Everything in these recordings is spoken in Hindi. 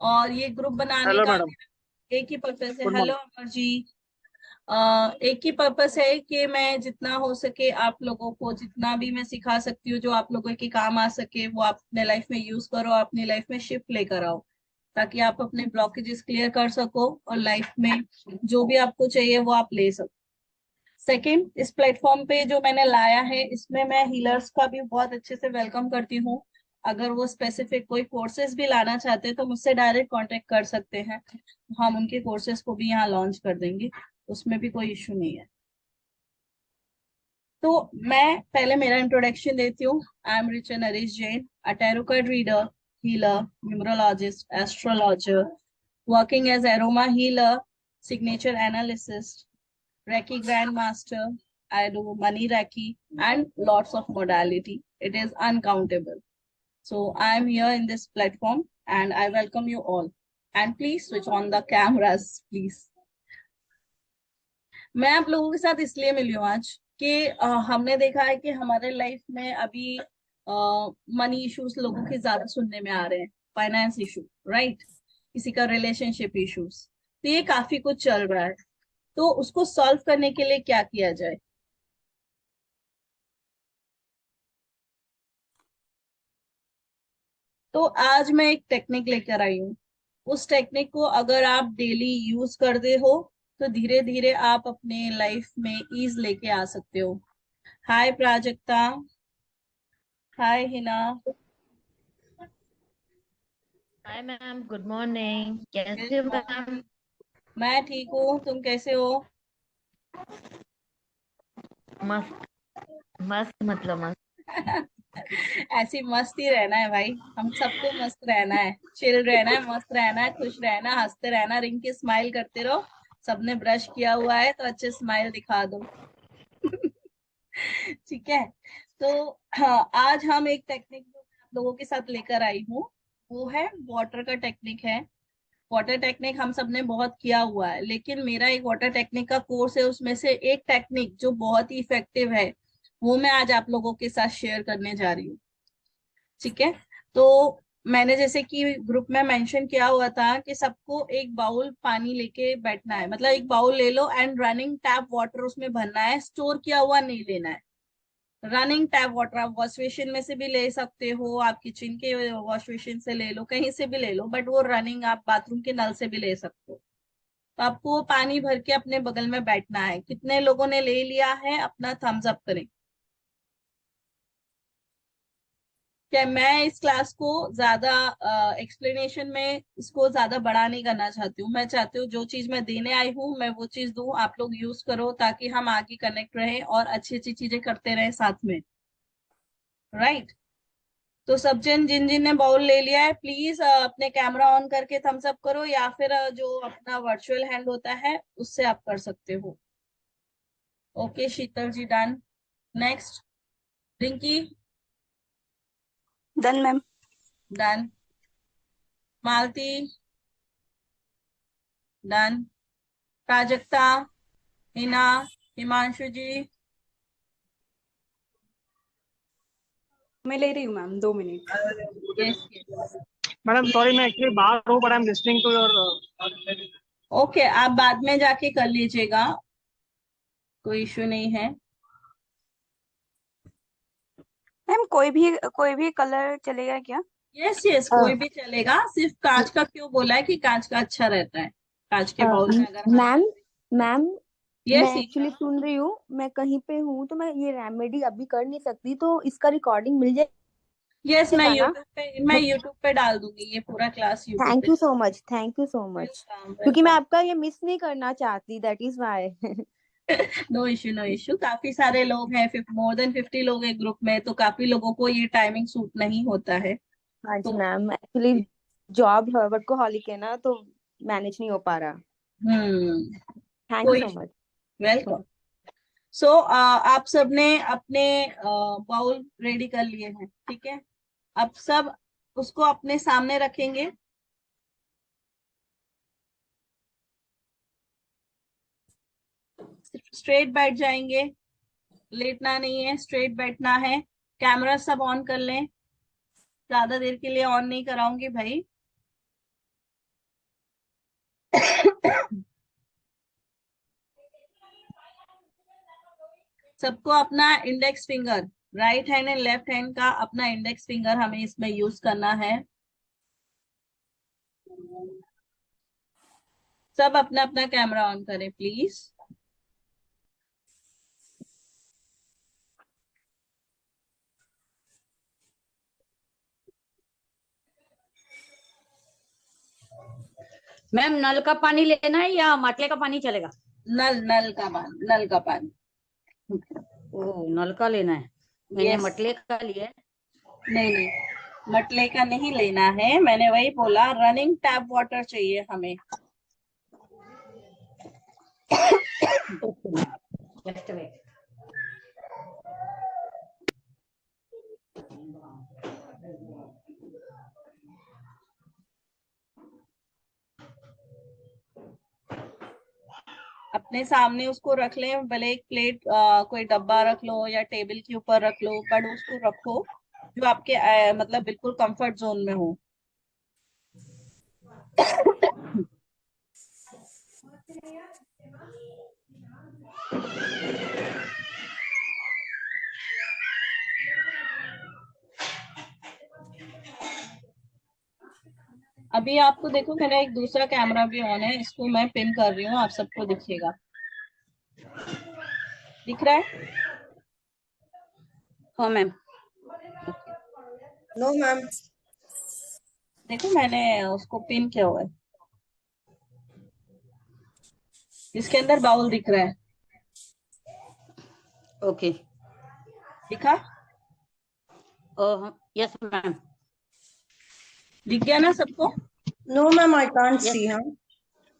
और ये ग्रुप बनाने हेलो का मैडम। मेरा एक ही पर्पस है। Good hello morning. Amar ji. एक ही पर्पस है कि मैं जितना हो सके आप लोगों को जितना भी मैं सिखा सकती हूँ जो आप लोगों के काम आ सके वो आप अपने लाइफ में यूज करो, अपनी लाइफ में शिफ्ट लेकर आओ, ताकि आप अपने ब्लॉकेजेस क्लियर कर सको और लाइफ में जो भी आपको चाहिए वो आप ले सको। सेकंड, इस प्लेटफॉर्म पे जो मैंने लाया है इसमें मैं हीलर्स का भी बहुत अच्छे से वेलकम करती हूँ। अगर वो स्पेसिफिक कोई कोर्सेज भी लाना चाहते हैं तो मुझसे डायरेक्ट कांटेक्ट कर सकते हैं, हम उनके कोर्सेज को भी यहाँ लॉन्च कर देंगे, उसमें भी कोई इश्यू नहीं है। तो मैं पहले मेरा इंट्रोडक्शन देती हूँ। I am Richa Naresh Jain, a tarot card reader, healer, numerologist, astrologer, working as aroma healer, signature analyst, Reiki Grandmaster. I do money Reiki and lots of modality. It is uncountable. So I am here in this platform and I welcome you all. And please switch on the cameras, please. मैं आप लोगों के साथ इसलिए मिली हूँ आज कि हमने देखा है कि हमारे लाइफ में अभी मनी इश्यूज लोगों के ज्यादा सुनने में आ रहे हैं, फाइनेंस इशू, राइट, किसी का रिलेशनशिप इश्यूज, तो ये काफी कुछ चल रहा है। तो उसको सॉल्व करने के लिए क्या किया जाए? तो आज मैं एक टेक्निक लेकर आई हूँ। उस टेक्निक को अगर आप डेली यूज करते हो तो धीरे धीरे आप अपने लाइफ में ईज लेके आ सकते हो। Hi Prajakta. Hi Hina. Hi ma'am, good morning. कैसे हो गुड मैम? मॉर्निंग। मैं ठीक हूँ, तुम कैसे हो? मस्त। मस्त मतलब मस्त। ऐसी मस्त ही रहना है भाई, हम सबको मस्त रहना है, चिल रहना है, मस्त रहना है, खुश रहना, हंसते रहना, रिंग की स्माइल करते रहो। सबने ब्रश किया हुआ है तो अच्छे स्माइल दिखा दो। ठीक है। तो हाँ, आज हम एक टेक्निक जो मैं आप लोगों के साथ लेकर आई हूँ वो है वाटर का टेक्निक है। वाटर टेक्निक हम सबने बहुत किया हुआ है, लेकिन मेरा एक वाटर टेक्निक का कोर्स है, उसमें से एक टेक्निक जो बहुत ही इफेक्टिव है वो मैं आज आप लोगों के साथ शेयर करने जा रही हूँ। ठीक है। तो मैंने जैसे कि ग्रुप में मेंशन किया हुआ था कि सबको एक बाउल पानी लेके बैठना है, मतलब एक बाउल ले लो एंड रनिंग टैप वाटर उसमें भरना है, स्टोर किया हुआ नहीं लेना है। रनिंग टैप वाटर आप वॉश बेसिन में से भी ले सकते हो, आप किचन के वॉश बेसिन से ले लो, कहीं से भी ले लो, बट वो रनिंग आप बाथरूम के नल से भी ले सकते हो। तो आपको वो पानी भर के अपने बगल में बैठना है। कितने लोगों ने ले लिया है अपना थम्स अप करें। क्या मैं इस क्लास को ज्यादा एक्सप्लेनेशन में इसको ज्यादा बड़ा नहीं करना चाहती हूँ, मैं चाहती हूँ जो चीज मैं देने आई हूँ मैं वो चीज दूँ, आप लोग यूज करो ताकि हम आगे कनेक्ट रहें और अच्छी अच्छी चीजें करते रहें साथ में, राइट। तो सब जन जिन जिन ने बाउल ले लिया है प्लीज अपने कैमरा ऑन करके थम्स अप करो, या फिर जो अपना वर्चुअल हैंड होता है उससे आप कर सकते हो। Okay Sheetal ji, done. Next, Rinki. Done ma'am. Done. Malti. Done. Prajakta. Hina. Himanshu ji. मैं ले रही हूँ मैम, 2 मिनट। Yes yes. मैडम सॉरी, मैं एक्चुअली बाहर हूँ but I am listening to your. Okay, आप बाद में जाके कर लीजिएगा, कोई इश्यू नहीं है। मैम कोई भी कलर चलेगा क्या? यस यस, कोई भी चलेगा, सिर्फ कांच का क्यों बोला है कि कांच का अच्छा रहता है, कांच के बाउल में अगर हम मैम करते। मैम मैं यस एक्चुअली सुन रही हूँ, मैं कहीं पे हूँ तो मैं ये रेमेडी अभी कर नहीं सकती, तो इसका रिकॉर्डिंग मिल यस, जाएगा ना? मैं यूट्यूब पे डाल दूंगी, ये पूरा क्लास यूट्यूब थैंक पे। You so much, thank you so much. Welcome क्योंकि मैं वेलकम। आपका ये मिस नहीं करना चाहती, that is why. No issue no issue, काफी सारे लोग हैं, मोर देन 50 लोग हैं ग्रुप में, तो काफी लोगों को ये टाइमिंग सूट नहीं होता है। हाँ जी तो मैम, एक्चुअली जॉब वर्कोहॉलिक है ना, तो मैनेज नहीं हो पा रहा। हम्म, थैंक यू कोई सो मच। वेलकम। सो आप सबने अपने बाउल रेडी कर लिए हैं, ठीक है। अब सब उसको अपने सामने रखेंगे। स्ट्रेट बैठ जाएंगे, लेटना नहीं है, स्ट्रेट बैठना है। कैमरा सब ऑन कर लें, ज्यादा देर के लिए ऑन नहीं कराऊंगी भाई। सबको अपना index finger, right hand and left hand का अपना इंडेक्स फिंगर हमें इसमें यूज करना है। सब अपना अपना कैमरा ऑन करें प्लीज। मैम नल का पानी लेना है या मटके का पानी चलेगा? नल का पानी। ओ नल का लेना है, मैंने यस। मटले का लिया है। नहीं नहीं, मटले का नहीं लेना है, मैंने वही बोला, रनिंग टैप वाटर चाहिए हमें। Just wait. अपने सामने उसको रख लें, भले एक प्लेट कोई डब्बा रख लो या टेबल के ऊपर रख लो, बट उसको रखो जो आपके मतलब बिल्कुल कंफर्ट जोन में हो। अभी आपको देखो मेरा एक दूसरा कैमरा भी ऑन है, इसको मैं पिन कर रही हूँ, आप सबको दिखेगा। दिख रहा है? हाँ मैम। No ma'am. देखो मैंने उसको पिन किया हुआ है, इसके अंदर बाउल दिख रहा है। ओके। दिखा? Yes ma'am. दिख गया ना सबको? No ma'am, I can't Yes. See. हाँ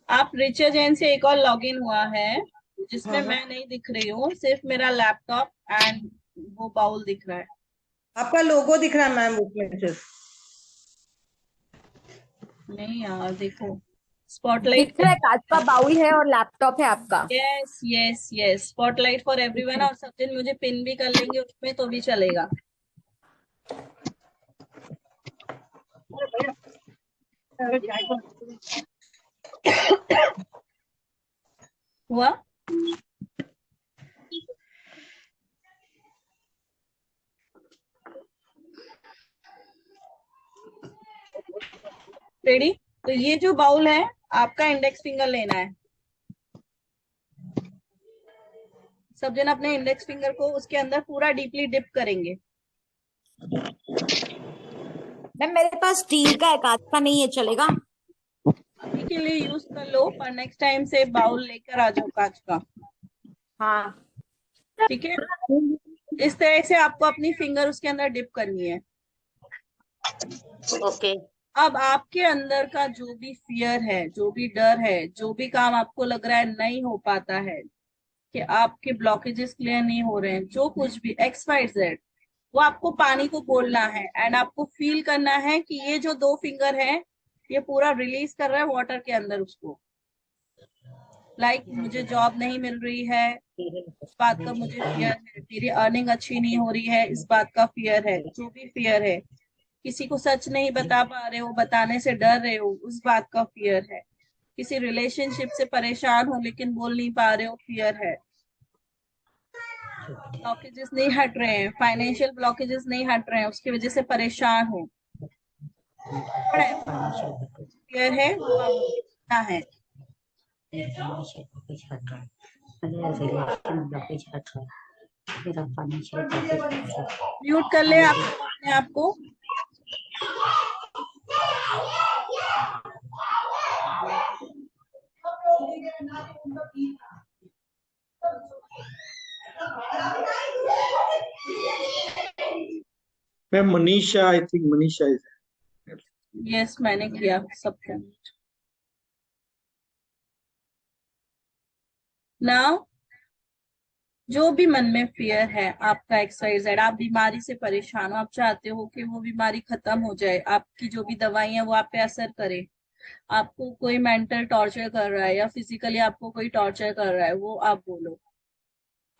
आप रिचा जैन से एक और लॉगिन हुआ है जिसमें हाँ। मैं नहीं दिख रही हूँ, सिर्फ मेरा लैपटॉप एंड वो बाउल दिख रहा है। आपका लोगो दिख रहा है मैम उसमें सिर्फ। नहीं यार देखो, स्पॉटलाइट। दिख रहा है, कांच का बाउल है और लैपटॉप है आपका। Yes yes yes, spotlight for everyone. और सब दिन मुझे पिन भी कर लेंगे उसमें तो भी चलेगा। हुआ? रेडी? तो ये जो बाउल है आपका इंडेक्स फिंगर लेना है। सब जन अपने इंडेक्स फिंगर को उसके अंदर पूरा डीपली डिप करेंगे। मैम मेरे पास स्टील का है, कांच का नहीं है, चलेगा? अभी के लिए यूज कर लो, पर नेक्स्ट टाइम से बाउल लेकर आ जाओ कांच का। हाँ ठीक है? इस तरह से आपको अपनी फिंगर उसके अंदर डिप करनी है। ओके। अब आपके अंदर का जो भी फियर है, जो भी डर है, जो भी काम आपको लग रहा है नहीं हो पाता है, कि आपके ब्लॉकेजेस क्लियर नहीं हो रहे हैं, जो कुछ भी एक्स वाई जेड, वो आपको पानी को बोलना है एंड आपको फील करना है कि ये जो दो फिंगर है ये पूरा रिलीज कर रहा है वाटर के अंदर उसको। लाइक मुझे जॉब नहीं मिल रही है, इस बात का मुझे फियर है। मेरी अर्निंग अच्छी नहीं हो रही है, इस बात का फियर है। जो भी फियर है, किसी को सच नहीं बता पा रहे हो, बताने से डर रहे हो, उस बात का फियर है। किसी रिलेशनशिप से परेशान हो लेकिन बोल नहीं पा रहे हो, फियर है। ब्लॉकेजेस नहीं हट रहे हैं, फाइनेंशियल ब्लॉकेजेस नहीं हट रहे हैं, उसकी वजह से परेशान हो, फियर है, वो आप क्या है। म्यूट कर ले आप अपने आप को। Ma'am Manisha, I think Manisha is. Yes मैंने किया सबको। नाउ जो भी मन में फियर है आपका, एक्सरसाइज, आप बीमारी से परेशान हो, आप चाहते हो कि वो बीमारी खत्म हो जाए, आपकी जो भी दवाई है वो आप पे असर करे, आपको कोई मेंटल टॉर्चर कर रहा है या फिजिकली आपको कोई टॉर्चर कर रहा है, वो आप बोलो।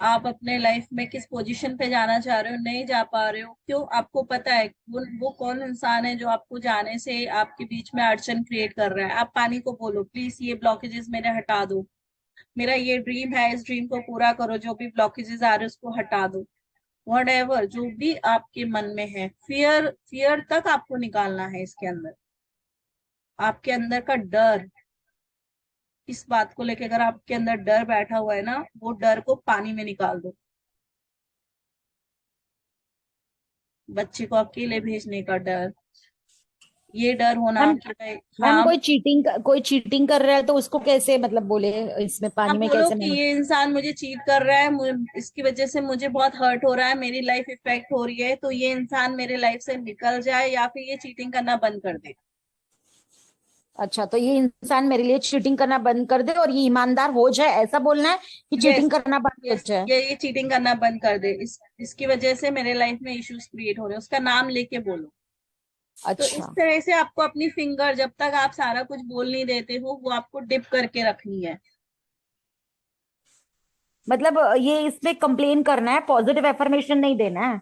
आप अपने लाइफ में किस पोजीशन पे जाना चाह रहे हो, नहीं जा पा रहे हो, क्यों? आपको पता है वो कौन इंसान है जो आपको जाने से आपके बीच में अड़चन क्रिएट कर रहा है। आप पानी को बोलो, प्लीज ये ब्लॉकेजेस मेरे हटा दो, मेरा ये ड्रीम है, इस ड्रीम को पूरा करो, जो भी ब्लॉकेजेस आ रहे हैं उसको हटा दो। व्हाटएवर जो भी आपके मन में है, फियर फियर तक आपको निकालना है इसके अंदर। आपके अंदर का डर, इस बात को लेकर अगर आपके अंदर डर बैठा हुआ है ना, वो डर को पानी में निकाल दो। बच्चे को अकेले भेजने का डर, ये डर होना मैम कि भाई, मैम हाँ, कोई चीटिंग कर रहा है तो उसको कैसे मतलब बोले, इसमें आप पानी में बोलो कैसे कि मैंने। ये इंसान मुझे चीट कर रहा है, इसकी वजह से मुझे बहुत हर्ट हो रहा है, मेरी लाइफ इफेक्ट हो रही है, तो ये इंसान मेरे लाइफ से निकल जाए या फिर ये चीटिंग करना बंद कर दे। अच्छा, तो ये इंसान मेरे लिए चीटिंग करना बंद कर दे और ये ईमानदार हो जाए, ऐसा बोलना है कि यस, चीटिंग करना बंद हो यस, जाए। ये चीटिंग करना बंद कर दे, इसकी वजह से मेरे लाइफ में इश्यूज क्रिएट हो रहे हैं, उसका नाम लेके बोलो। तो इस अच्छा तरह से आपको अपनी फिंगर, जब तक आप सारा कुछ बोल नहीं देते हो, वो आपको डिप करके रखनी है। मतलब ये इसमें कंप्लेन करना है, पॉजिटिव एफर्मेशन नहीं देना है।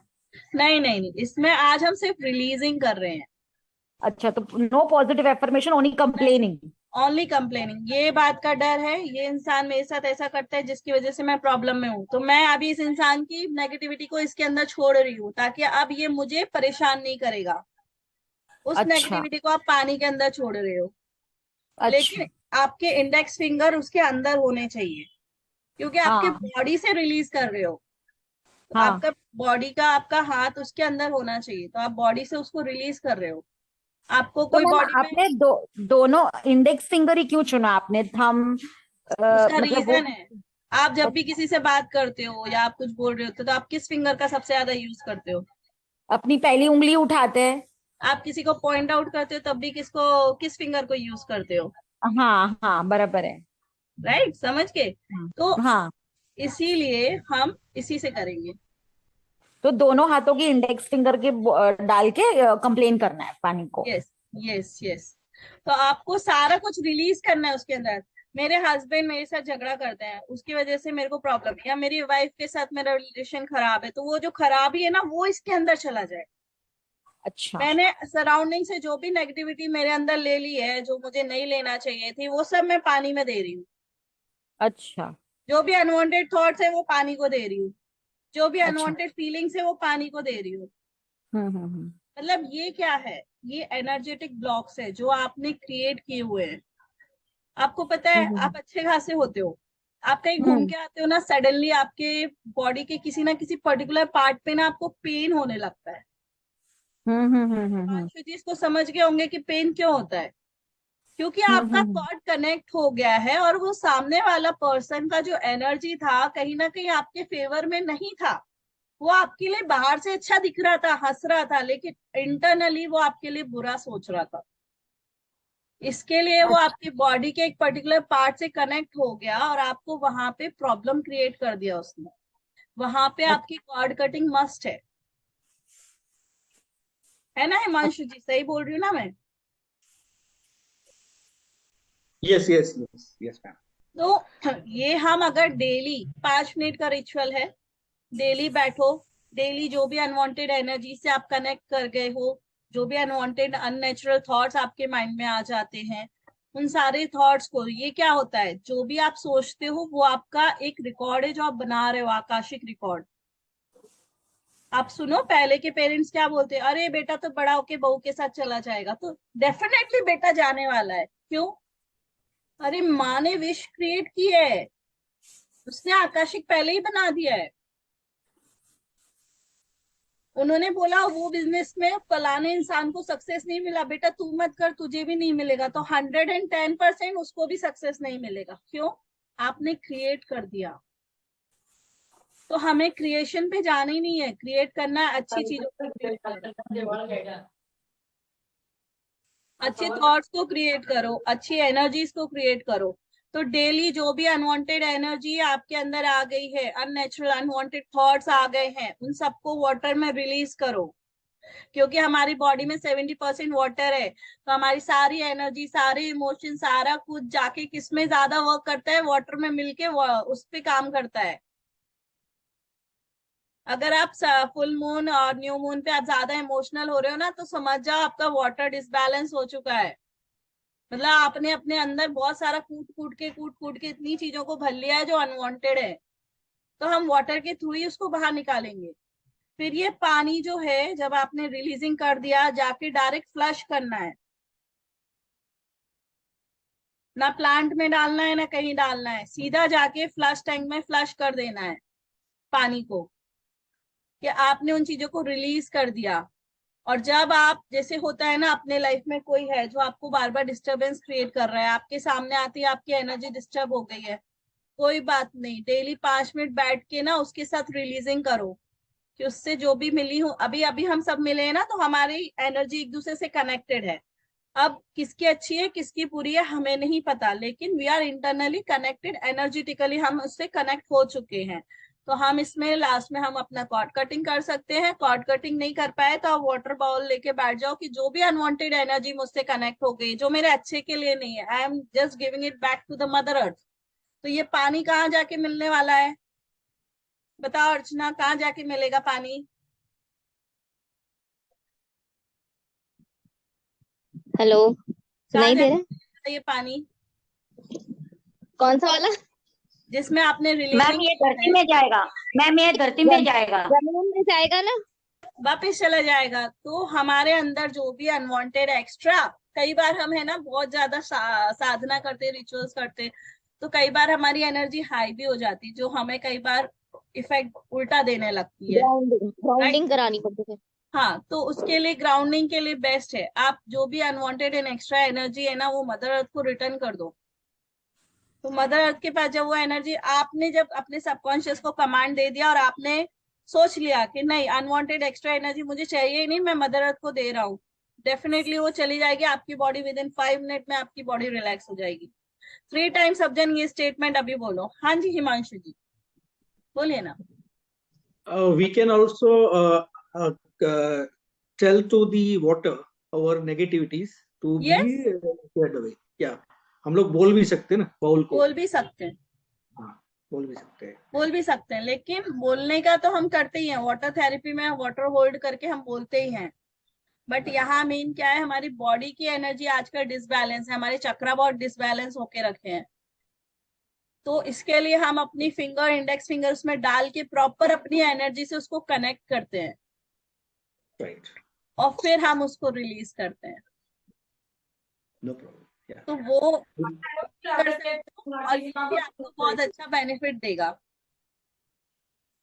नहीं नहीं नहीं, इसमें आज हम सिर्फ रिलीजिंग कर रहे हैं। अच्छा, तो no positive affirmation, only complaining. Only complaining. ये बात का डर है, ये इंसान मेरे साथ ऐसा करता है जिसकी वजह से मैं प्रॉब्लम में हूँ, तो मैं अभी इस इंसान की नेगेटिविटी को इसके अंदर छोड़ रही हूँ, ताकि अब ये मुझे परेशान नहीं करेगा। उस अच्छा नेगेटिविटी को आप पानी के अंदर छोड़ रहे हो, अच्छा। लेकिन आपके इंडेक्स फिंगर उसके अंदर होने चाहिए, क्योंकि आपके हाँ बॉडी से रिलीज कर रहे हो। तो हाँ। आपका बॉडी का, आपका हाथ उसके अंदर होना चाहिए, तो आप बॉडी से उसको रिलीज कर रहे हो। आपको तो कोई मैम बॉडी में, आपने दोनों इंडेक्स फिंगर ही क्यों चुना आपने, थम उसका मतलब वो। रीजन है। आप जब भी किसी से बात करते हो या आप कुछ बोल रहे होते हो, तो आप किस फिंगर का सबसे ज्यादा यूज करते हो? अपनी पहली उंगली उठाते हैं। आप किसी को पॉइंट आउट करते हो तब भी किस फिंगर को यूज करते हो? हाँ हाँ, बराबर है। राइट, समझ के। हाँ तो हाँ। इसीलिए हम इसी से करेंगे। तो दोनों हाथों की इंडेक्स फिंगर के डाल के कंप्लेन करना है पानी को। Yes, yes, yes. तो आपको सारा कुछ रिलीज करना है उसके अंदर। मेरे हस्बैंड मेरे साथ झगड़ा करते हैं, उसकी वजह से मेरे को प्रॉब्लम है, या मेरी वाइफ के साथ मेरा रिलेशन खराब है, तो वो जो खराबी है ना, वो इसके अंदर चला जाए। अच्छा मैंने सराउंडिंग से जो भी नेगेटिविटी मेरे अंदर ले ली है, जो मुझे नहीं लेना चाहिए थी, वो सब मैं पानी में दे रही हूँ। अच्छा जो भी अनवांटेड थॉट्स है वो पानी को दे रही हूँ। जो भी अच्छा। अनवांटेड फीलिंग्स है वो पानी को दे रही हूँ। हम्म। मतलब ये क्या है? ये एनर्जेटिक ब्लॉक्स है जो आपने क्रिएट किए हुए हैं। आपको पता है, हम्म आप अच्छे खासे होते हो, आप कहीं घूम हम्म के आते हो ना, सडनली आपके बॉडी के किसी ना किसी पर्टिकुलर पार्ट पे ना आपको पेन होने लगता है। हिमांशु जी इसको समझ गए होंगे कि पेन क्यों होता है। क्योंकि आपका हम्म। थॉट कनेक्ट हो गया है, और वो सामने वाला पर्सन का जो एनर्जी था, कहीं ना कहीं आपके फेवर में नहीं था। वो आपके लिए बाहर से अच्छा दिख रहा था, हंस रहा था, लेकिन इंटरनली वो आपके लिए बुरा सोच रहा था। इसके लिए वो अच्छा आपकी बॉडी के एक पर्टिकुलर पार्ट से कनेक्ट हो गया, और आपको वहां पे प्रॉब्लम क्रिएट कर दिया उसने। वहां पे आपकी कॉर्ड कटिंग मस्ट है ना हिमांशु जी? सही बोल रही हूँ ना मैं? Yes, yes, yes, yes, ma'am. तो ये हम अगर डेली 5 मिनट का रिचुअल है, डेली बैठो, डेली जो भी अनवांटेड एनर्जी से आप कनेक्ट कर गए हो, जो भी अनवांटेड अननेचुरल थॉट्स आपके माइंड में आ जाते हैं, उन सारे थॉट्स को, ये क्या होता है, जो भी आप सोचते हो वो आपका एक रिकॉर्ड है जो आप बना रहे हो, आकाशिक रिकॉर्ड। आप सुनो, पहले के पेरेंट्स क्या बोलते हैं, अरे बेटा तो बड़ा होके बहू के साथ चला जाएगा, तो डेफिनेटली बेटा जाने वाला है। क्यों? अरे माँ ने विश क्रिएट की है, उसने आकाशिक पहले ही बना दिया है। उन्होंने बोला वो बिजनेस में फलाने इंसान को सक्सेस नहीं मिला, बेटा तू मत कर, तुझे भी नहीं मिलेगा, तो 110% उसको भी सक्सेस नहीं मिलेगा। क्यों? आपने क्रिएट कर दिया। तो हमें क्रिएशन पे जाना ही नहीं है, क्रिएट करना है, अच्छी चीजों को क्रिएट करो, अच्छे थॉट्स को क्रिएट करो, अच्छी एनर्जीज को क्रिएट करो। तो डेली जो भी अनवांटेड एनर्जी आपके अंदर आ गई है, अननेचुरल अनवांटेड थॉट्स आ गए हैं, उन सबको वाटर में रिलीज करो। क्योंकि हमारी बॉडी में 70% वाटर है, तो हमारी सारी एनर्जी, सारे इमोशन, सारा कुछ जाके किस में ज्यादा वर्क करता है? वाटर में मिलके उस पे काम करता है। अगर आप फुल मून और न्यू मून पे आप ज्यादा इमोशनल हो रहे हो ना, तो समझ जाओ आपका वाटर डिसबैलेंस हो चुका है। मतलब आपने अपने अंदर बहुत सारा कूट कूट के इतनी चीजों को भर लिया है जो अनवांटेड है। तो हम वाटर के थ्रू ही उसको बाहर निकालेंगे। फिर ये पानी जो है, जब आपने रिलीजिंग कर दिया, जाके डायरेक्ट फ्लश करना है। ना प्लांट में डालना है ना कहीं डालना है, सीधा जाके फ्लश टैंक में फ्लश कर देना है पानी को, कि आपने उन चीजों को रिलीज कर दिया। और जब आप, जैसे होता है ना, अपने लाइफ में कोई है जो आपको बार बार डिस्टरबेंस क्रिएट कर रहा है, आपके सामने आती है, आपकी एनर्जी डिस्टर्ब हो गई है, कोई बात नहीं, डेली 5 मिनट बैठ के ना उसके साथ रिलीजिंग करो कि उससे जो भी मिली हूँ, अभी अभी हम सब मिले हैं ना, तो हमारी एनर्जी एक दूसरे से कनेक्टेड है। अब किसकी अच्छी है किसकी बुरी है हमें नहीं पता, लेकिन we are internally connected, energetically हम उससे कनेक्ट हो चुके हैं। तो हम इसमें लास्ट में हम अपना कॉर्ड कटिंग कर सकते हैं। कॉर्ड कटिंग नहीं कर पाए तो आप वाटर बाउल लेके बैठ जाओ कि जो भी अनवांटेड एनर्जी मुझसे कनेक्ट हो गई, जो मेरे अच्छे के लिए नहीं है, I am just giving it back to the mother earth. तो ये पानी कहाँ जाके मिलने वाला है? बताओ अर्चना, कहाँ जाके मिलेगा पानी? हेलो, कहाँ सुनाई दे रहा है? जाके ये पानी कौन सा वाला? जिसमें आपने मैम रिलीजिंग ये धरती में जाएगा, मैम ये धरती में जाएगा, जमीन में जाएगा ना? वापिस चला जाएगा। तो हमारे अंदर जो भी अनवांटेड एक्स्ट्रा, कई बार हम है ना बहुत ज्यादा साधना करते, रिचुअल्स करते, तो कई बार हमारी एनर्जी हाई भी हो जाती, जो हमें कई बार इफेक्ट उल्टा देने लगती है। ग्राउंडिंग करानी पड़ती है। हाँ, तो उसके लिए ग्राउंडिंग के लिए बेस्ट है, आप जो भी अनवांटेड एंड एक्स्ट्रा एनर्जी है ना, वो मदर अर्थ को रिटर्न कर दो। तो मदर अर्थ के पास जब वो एनर्जी, आपने जब अपने सबकॉन्शियस को कमांड दे दिया और आपने सोच लिया कि नहीं, अनवांटेड एक्स्ट्रा एनर्जी मुझे चाहिए ही नहीं, मैं मदर अर्थ को दे रहा हूँ, डेफिनेटली वो चली जाएगी आपकी बॉडी, विद इन 5 मिनट में आपकी बॉडी रिलैक्स हो जाएगी। 3 टाइम्स सब जन ये स्टेटमेंट अभी बोलो। हाँ जी हिमांशु जी बोलिए ना। We can also tell to the water our negativities to Yes. be cleared away. Yeah, हम लोग बोल भी सकते हैं ना, बाउल को बोल भी सकते हैं, हाँ, बोल भी सकते हैं। बोल भी सकते हैं, लेकिन बोलने का तो हम करते ही हैं, वाटर थेरेपी में वाटर होल्ड करके हम बोलते ही हैं। बट यहाँ मेन क्या है, हमारी बॉडी की एनर्जी आजकल डिसबैलेंस है, हमारे चक्रा बहुत डिसबैलेंस होके रखे हैं। तो इसके लिए हम अपनी फिंगर, इंडेक्स फिंगर उसमें डाल के प्रॉपर अपनी एनर्जी से उसको कनेक्ट करते हैं, Right. और फिर हम उसको रिलीज करते हैं। No problem. Yeah. तो वो कर सकते हो, और ये भी आपको बहुत अच्छा बेनिफिट देगा।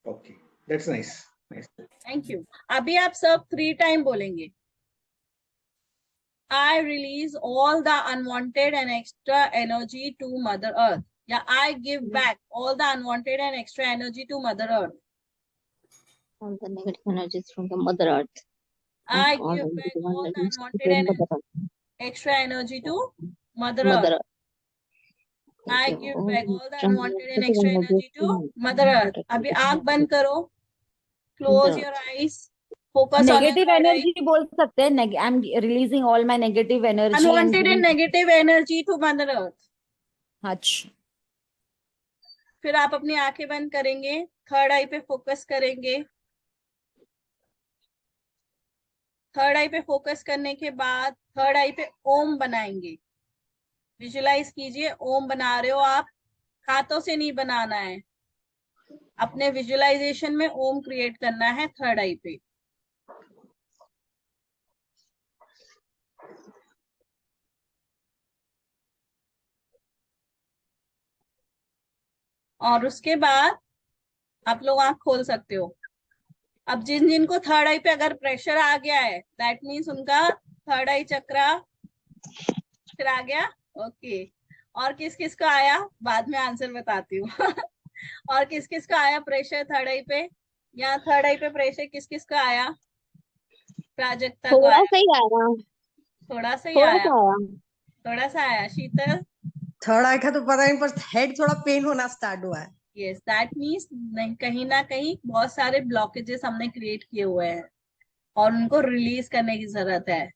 Okay. That's nice. Nice. Thank you. अभी आप सब 3 टाइम बोलेंगे, I release all the unwanted and extra energy to Mother Earth. या I give back all the unwanted and extra energy to Mother Earth. All the negative energies from the Mother Earth. I All give the back negative all the energies unwanted from and the Mother Earth. extra energy to Mother Mother Earth. Earth. I give give all back the all the extra unwanted and negative extra energies energy to to Mother Earth. अभी आंख बंद करो, close your eyes, focus on your negative third eye. Energy बोल सकते हैं, I am releasing all my negative energy Unwanted and negative energy to Mother Earth. अच्छा, फिर आप अपनी आंखें बंद करेंगे, थर्ड आई पे फोकस करेंगे। थर्ड आई पे फोकस करने के बाद थर्ड आई पे ओम बनाएंगे। विजुलाइज कीजिए, ओम बना रहे हो आप, हाथों से नहीं बनाना है, अपने विजुलाइजेशन में ओम क्रिएट करना है थर्ड आई पे। और उसके बाद आप लोग आंख खोल सकते हो। अब जिन जिनको थर्ड आई पे अगर प्रेशर आ गया है, दैट मीन्स उनका थर्ड आई चक्रा फिर आ गया। ओके, और किस किस को आया बाद में आंसर बताती हूँ। और किस किस को आया प्रेशर थर्ड आई पे, या थर्ड आई पे प्रेशर किस किस को आया? प्राजक्ता को थोड़ा आया, सा ही आया, थोड़ा सा ही थोड़ा आया, सा आया। थोड़ा सा आया। शीतल, थर्ड आई का तो पता नहीं, पर हेड थोड़ा पेन होना स्टार्ट हुआ है। यस, दैट मीन्स कहीं ना कहीं बहुत सारे ब्लॉकेजेस हमने क्रिएट किए हुए हैं और उनको रिलीज करने की जरूरत है।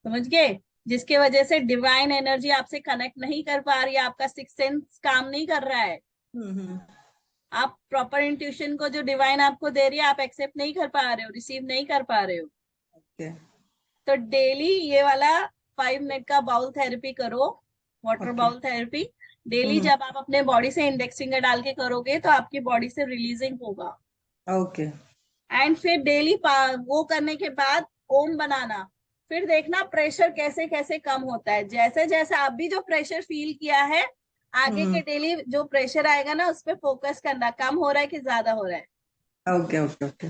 समझ गए? जिसके वजह से डिवाइन एनर्जी आपसे कनेक्ट नहीं कर पा रही है, आपका सिक्स सेंस काम नहीं कर रहा है। आप प्रॉपर इंट्यूशन को जो डिवाइन आपको दे रही है आप एक्सेप्ट नहीं कर पा रहे हो, रिसीव नहीं कर पा रहे हो। ओके तो डेली ये वाला 5 मिनट का बाउल थेरेपी करो, water Okay. Bowl therapy. Daily जब आप अपने बॉडी से इंडेक्स फिंगर डाल के करोगे तो आपकी बॉडी से रिलीजिंग होगा। ओके एंड फिर डेली वो करने के बाद ओम बनाना, फिर देखना प्रेशर कैसे कैसे कम होता है। जैसे जैसे आप भी जो प्रेशर फील किया है, आगे के डेली जो प्रेशर आएगा ना उस पर फोकस करना, कम हो रहा है कि ज्यादा हो रहा है। ओके ओके ओके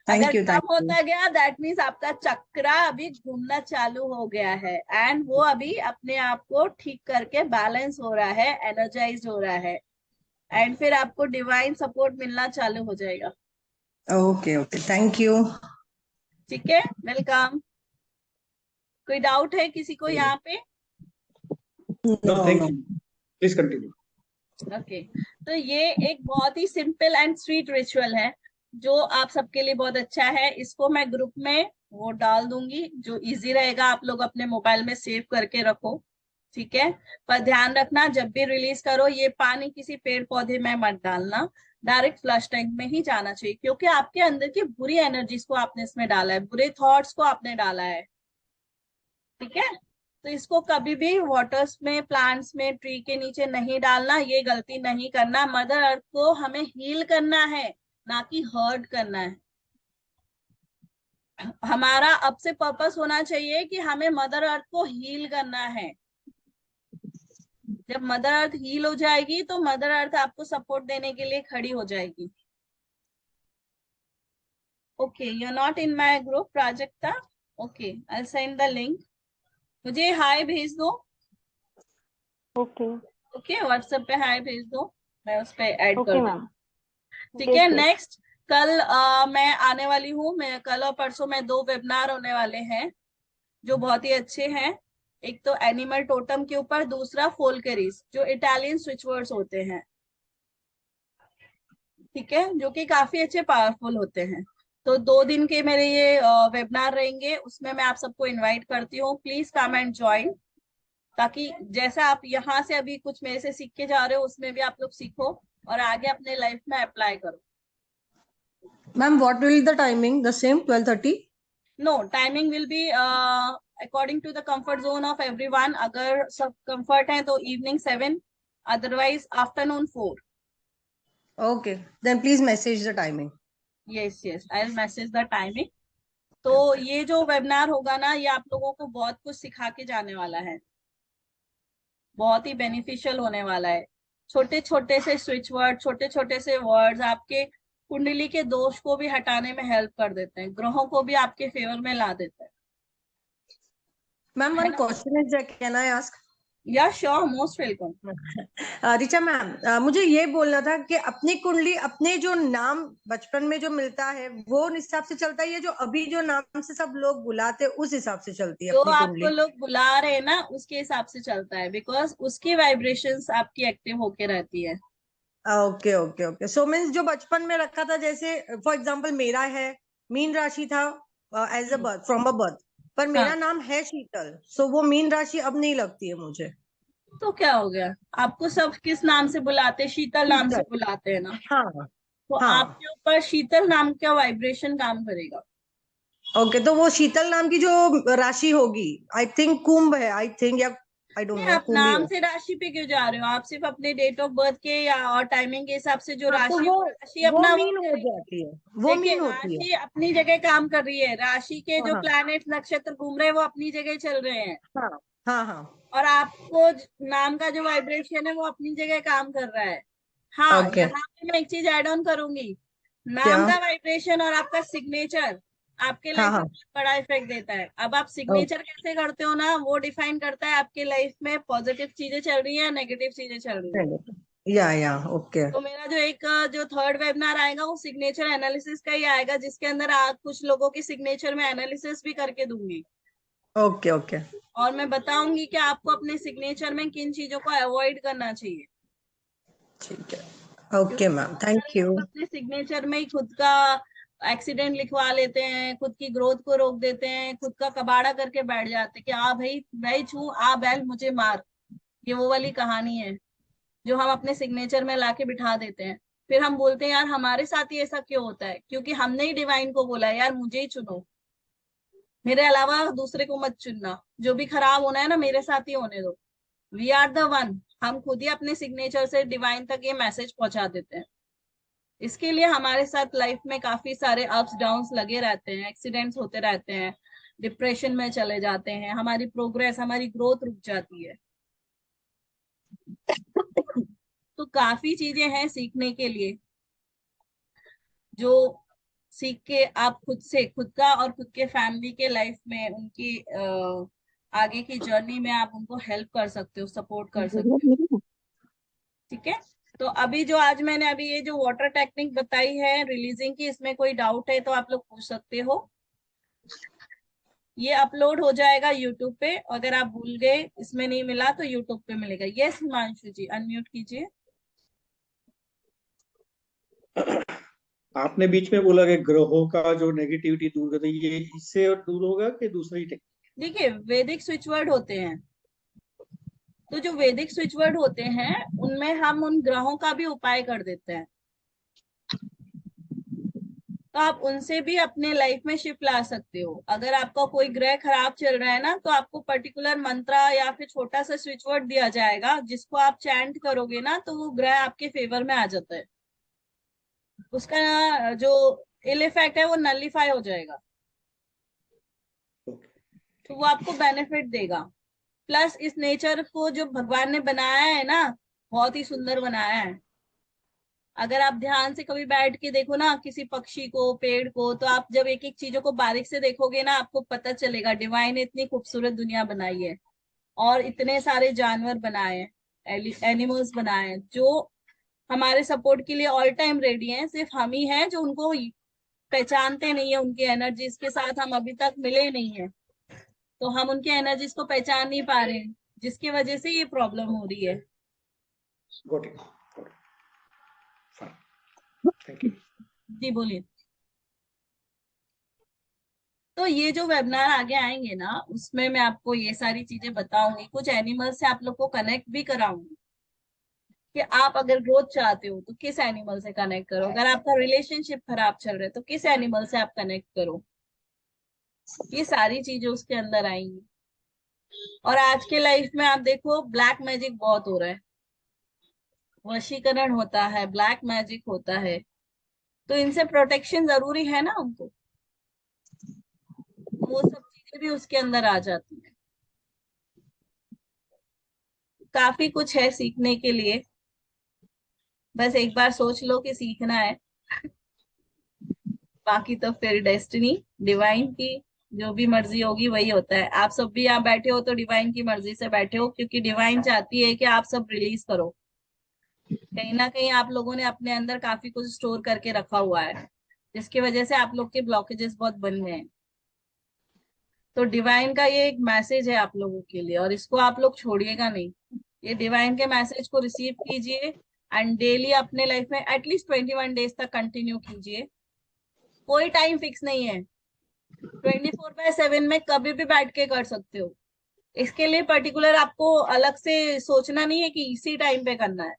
अगर थैंक यू कम होता गया दैट मीन्स आपका चक्रा अभी घूमना चालू हो गया है, एंड वो अभी अपने आप को ठीक करके बैलेंस हो रहा है, एनर्जाइज हो रहा है, एंड फिर आपको डिवाइन सपोर्ट मिलना चालू हो जाएगा। Okay okay thank you. ठीक है, वेलकम। कोई डाउट है किसी को यहाँ पे? No, thank you. Please continue. Okay तो ये एक बहुत ही सिंपल एंड स्वीट रिचुअल है जो आप सबके लिए बहुत अच्छा है। इसको मैं ग्रुप में वो डाल दूंगी जो इजी रहेगा, आप लोग अपने मोबाइल में सेव करके रखो। ठीक है, पर ध्यान रखना जब भी रिलीज करो ये पानी किसी पेड़ पौधे में मत डालना, डायरेक्ट फ्लश टैंक में ही जाना चाहिए, क्योंकि आपके अंदर की बुरी एनर्जीज को आपने इसमें डाला है, बुरे थॉट्स को आपने डाला है। ठीक है, तो इसको कभी भी वाटर्स में, प्लांट्स में, ट्री के नीचे नहीं डालना, ये गलती नहीं करना। मदर अर्थ को हमें हील करना है, ना कि हर्ट करना है। हमारा अब से पर्पस होना चाहिए कि हमें मदर अर्थ को हील करना है। जब मदर अर्थ हील हो जाएगी तो मदर अर्थ आपको सपोर्ट देने के लिए खड़ी हो जाएगी। Okay, you are not in my group Prajakta. Okay, I will send the link. मुझे हाय भेज दो। ओके ओके, व्हाट्सएप पे हाय भेज दो, मैं उस पे ऐड कर ओके दूँ। मैम। ठीक है, नेक्स्ट कल मैं आने वाली हूँ। मैं कल और परसों में 2 वेबिनार होने वाले हैं जो बहुत ही अच्छे हैं। एक तो एनिमल टोटम के ऊपर, दूसरा फोल्करीज जो इटालियन स्विच वर्ड्स होते हैं। ठीक है, जो कि काफी अच्छे पावरफुल होते हैं। तो 2 दिन के मेरे ये वेबिनार रहेंगे, उसमें मैं आप सबको इनवाइट करती हूँ। प्लीज कम एंड ज्वाइन, ताकि जैसा आप यहाँ से अभी कुछ मेरे से सीख के जा रहे हो उसमें भी आप लोग सीखो और आगे अपने लाइफ में अप्लाई करो। Ma'am what will the timing? The same 12:30? No, timing will be according to the comfort zone of everyone. अगर सब कंफर्ट है तो evening 7, otherwise afternoon 4। Okay then please message the timing. Yes yes, I will message the timing. तो ये जो वेबिनार होगा ना, ये आप लोगों को बहुत कुछ सिखा के जाने वाला है, बहुत ही बेनिफिशियल होने वाला है। छोटे छोटे से स्विच वर्ड, छोटे छोटे से वर्ड्स आपके कुंडली के दोष को भी हटाने में हेल्प कर देते हैं, ग्रहों को भी आपके फेवर में ला देते हैं। Ma'am one question is can I ask? या sure, most welcome. Richa ma'am, मुझे ये बोलना था कि अपनी कुंडली, अपने जो नाम बचपन में जो मिलता है वो हिसाब से चलता है, या जो अभी जो नाम से सब लोग बुलाते हैं उस हिसाब से चलती है जो अपनी आपको कुंडली? लोग बुला रहे हैं ना उसके हिसाब से चलता है, बिकॉज उसकी वाइब्रेशंस आपकी एक्टिव होके रहती है। Okay okay okay so means जो बचपन में रखा था, जैसे फॉर एग्जांपल मेरा है मीन राशि था as a birth, from a birth, पर मेरा नाम है शीतल, सो वो मीन राशि अब नहीं लगती है मुझे। तो क्या हो गया, आपको सब किस नाम से बुलाते हैं? शीतल नाम से बुलाते हैं ना। हाँ तो हाँ आपके ऊपर शीतल नाम का वाइब्रेशन काम करेगा। ओके तो वो शीतल नाम की जो राशि होगी, आई थिंक कुंभ है, आई थिंक, या आई डोंट नहीं, नो, आप कुंभ ही नाम है। से राशि पे क्यों जा रहे हो? आप सिर्फ अपने डेट ऑफ बर्थ के या और टाइमिंग के हिसाब से जो हाँ, तो राशि, वो राशि अपना वो मीन हो करेगी। जाती है, वो देखिए, मीन होती है। राशि अपनी जगह काम कर रही है, राशि के जो हाँ प्लैनेट नक्षत्र घूम रहे हैं वो अपनी जगह चल रहे हैं, हाँ हाँ हाँ और आपको नाम का जो वाइब्रेशन है वो अपनी जगह काम कर रहा है। हाँ, ओके यहाँ पे मैं एक चीज ऐड ऑन करूंगी, क्या? नाम का वाइब्रेशन और आपका सिग्नेचर आपके हाँ लाइफ में हाँ बहुत बड़ा इफेक्ट देता है। अब आप सिग्नेचर कैसे करते हो ना, वो डिफाइन करता है आपके लाइफ में पॉजिटिव चीजें चल रही है, नेगेटिव चीजें चल रही है। या ओके तो मेरा जो एक जो थर्ड वेबिनार आएगा वो सिग्नेचर एनालिसिस का ही आएगा, जिसके अंदर कुछ लोगों की सिग्नेचर में एनालिसिस भी करके दूंगी, ओके ओके और मैं बताऊंगी कि आपको अपने सिग्नेचर में किन चीजों को अवॉइड करना चाहिए। ठीक है, ओके मैम, थैंक यू। लोग अपने सिग्नेचर में ही खुद का एक्सीडेंट लिखवा लेते हैं, खुद की ग्रोथ को रोक देते हैं, खुद का कबाड़ा करके बैठ जाते हैं कि आ भाई मैं छू, आ बैल मुझे मार। ये वो वाली कहानी है जो हम अपने सिग्नेचर में लाके बिठा देते हैं। फिर हम बोलते हैं यार हमारे साथ ही ऐसा क्यों होता है, क्योंकि हमने ही डिवाइन को बोला है यार मुझे ही चुनो, मेरे अलावा दूसरे को मत चुनना, जो भी खराब होना है ना मेरे साथ ही होने दो। We are the one. हम खुद ही अपने सिग्नेचर से डिवाइन तक ये मैसेज पहुंचा देते हैं। इसके लिए हमारे साथ लाइफ में काफी सारे अप्स डाउन्स लगे रहते हैं, एक्सीडेंट्स होते रहते हैं, डिप्रेशन में चले जाते हैं, हमारी प्रोग्रेस, हमारी ग्रोथ रुक जाती है। तो काफी चीजें हैं सीखने के लिए, जो सीख के आप खुद से, खुद का और खुद के फैमिली के लाइफ में, उनकी आगे की जर्नी में आप उनको हेल्प कर सकते हो, सपोर्ट कर सकते हो। ठीक है, तो अभी जो आज मैंने अभी ये जो वाटर टेक्निक बताई है रिलीजिंग की, इसमें कोई डाउट है तो आप लोग पूछ सकते हो। ये अपलोड हो जाएगा यूट्यूब पे, अगर आप भूल गए, इसमें नहीं मिला तो यूट्यूब पे मिलेगा। यस हिमांशु जी, अनम्यूट कीजिए। आपने बीच में बोला कि ग्रहों का जो नेगेटिविटी दूर करते, ये इससे और दूर होगा कि दूसरी टेक्निक? देखिए, वैदिक स्विच वर्ड होते हैं, तो जो वैदिक स्विच वर्ड होते हैं उनमें हम उन ग्रहों का भी उपाय कर देते हैं, तो आप उनसे भी अपने लाइफ में शिफ्ट ला सकते हो। अगर आपका कोई ग्रह खराब चल रहा है ना, तो आपको पर्टिकुलर मंत्र या फिर छोटा सा स्विच वर्ड दिया जाएगा, जिसको आप चैंट करोगे ना तो वो ग्रह आपके फेवर में आ जाता है, उसका जो इल इफेक्ट है वो नलिफाई हो जाएगा, तो वो आपको बेनिफिट देगा। प्लस इस नेचर को जो भगवान ने बनाया है ना, बहुत ही सुंदर बनाया है। अगर आप ध्यान से कभी बैठ के देखो ना किसी पक्षी को, पेड़ को, तो आप जब एक एक चीजों को बारीक से देखोगे ना, आपको पता चलेगा डिवाइन ने इतनी खूबसूरत दुनिया बनाई है और इतने सारे जानवर बनाए हैं, एनिमल्स बनाए हैं, जो हमारे सपोर्ट के लिए ऑल टाइम रेडी हैं। सिर्फ हम ही हैं जो उनको पहचानते नहीं है, उनकी एनर्जीज के साथ हम अभी तक मिले नहीं है, तो हम उनकी एनर्जीज को पहचान नहीं पा रहे हैं, जिसकी वजह से ये प्रॉब्लम हो रही है। Got it. Got it. Fine. Thank you. जी बोलिए। तो ये जो वेबिनार आगे आएंगे ना, उसमें मैं आपको ये सारी चीजें बताऊंगी, कुछ एनिमल से आप लोग को कनेक्ट भी कराऊंगी कि आप अगर ग्रोथ चाहते हो तो किस एनिमल से कनेक्ट करो, अगर आपका रिलेशनशिप खराब चल रहा है तो किस एनिमल से आप कनेक्ट करो, ये सारी चीजें उसके अंदर आएंगी। और आज के लाइफ में आप देखो ब्लैक मैजिक बहुत हो रहा है, वशीकरण होता है, ब्लैक मैजिक होता है, तो इनसे प्रोटेक्शन जरूरी है ना उनको, वो सब चीजें भी उसके अंदर आ जाती है। काफी कुछ है सीखने के लिए, बस एक बार सोच लो कि सीखना है, बाकी तो फिर डेस्टिनी डिवाइन की जो भी मर्जी होगी वही होता है। आप सब भी यहाँ बैठे हो तो डिवाइन की मर्जी से बैठे हो, क्योंकि डिवाइन चाहती है कि आप सब रिलीज करो। कहीं ना कहीं आप लोगों ने अपने अंदर काफी कुछ स्टोर करके रखा हुआ है, जिसकी वजह से आप लोग के ब्लॉकेजेस बहुत बन गए हैं। तो डिवाइन का ये एक मैसेज है आप लोगों के लिए, और इसको आप लोग छोड़िएगा नहीं। ये डिवाइन के मैसेज को रिसीव कीजिए एंड डेली अपने लाइफ में एटलीस्ट 21 डेज तक कंटिन्यू कीजिए। कोई टाइम फिक्स नहीं है, 24/7 में कभी भी बैठ के कर सकते हो। इसके लिए पर्टिकुलर आपको अलग से सोचना नहीं है कि इसी टाइम पे करना है।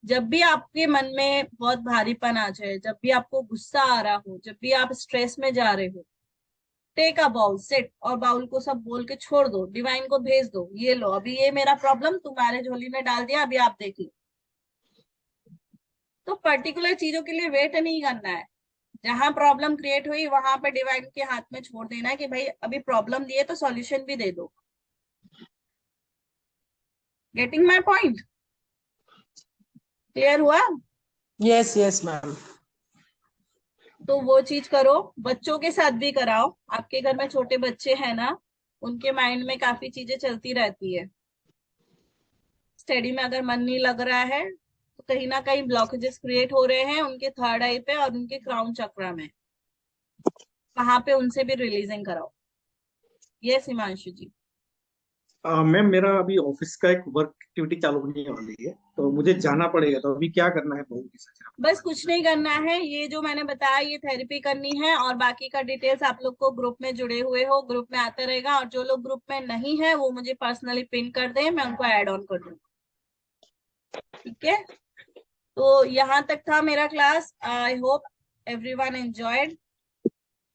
जब भी आपके मन में बहुत भारीपन आ जाए, जब भी आपको गुस्सा आ रहा हो, जब भी आप स्ट्रेस में जा रहे हो, टेक अ बाउल, सिट, और बाउल को सब बोल के छोड़ दो, डिवाइन को भेज दो, ये लो अभी ये मेरा प्रॉब्लम तुम्हारे झोली में डाल दिया, अभी आप देख लो। तो पर्टिकुलर चीजों के लिए वेट नहीं करना है, जहां प्रॉब्लम क्रिएट हुई वहां पे डिवाइन के हाथ में छोड़ देना है कि भाई अभी प्रॉब्लम दिए तो सॉल्यूशन भी दे दो। Getting my point? क्लियर हुआ? Yes yes ma'am. तो वो चीज करो, बच्चों के साथ भी कराओ। आपके घर में छोटे बच्चे हैं ना, उनके माइंड में काफी चीजें चलती रहती है। स्टडी में अगर मन नहीं लग रहा है तो कहीं ना कहीं ब्लॉकेजेस क्रिएट हो रहे हैं उनके थर्ड आई पे और उनके क्राउन चक्रा में, वहां पे उनसे भी रिलीजिंग कराओ। यस हिमांशु जी। मैम, मेरा अभी ऑफिस का एक वर्क एक्टिविटी चालू होने वाली है, तो मुझे जाना पड़ेगा, तो अभी क्या करना है बहू के साथ? बस कुछ नहीं करना है, ये जो मैंने बताया ये थेरेपी करनी है, और बाकी का डिटेल्स आप लोग को ग्रुप में जुड़े हुए हो, ग्रुप में आता रहेगा, और जो लोग ग्रुप में नहीं है वो मुझे पर्सनली पिन कर दें, मैं उनको ऐड ऑन कर दूंगा। ठीक है, तो यहाँ तक था मेरा class. I hope everyone enjoyed.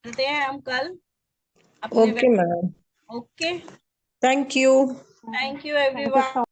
मिलते हैं हम कल अपने okay ma'am, okay. Thank you. Thank you everyone.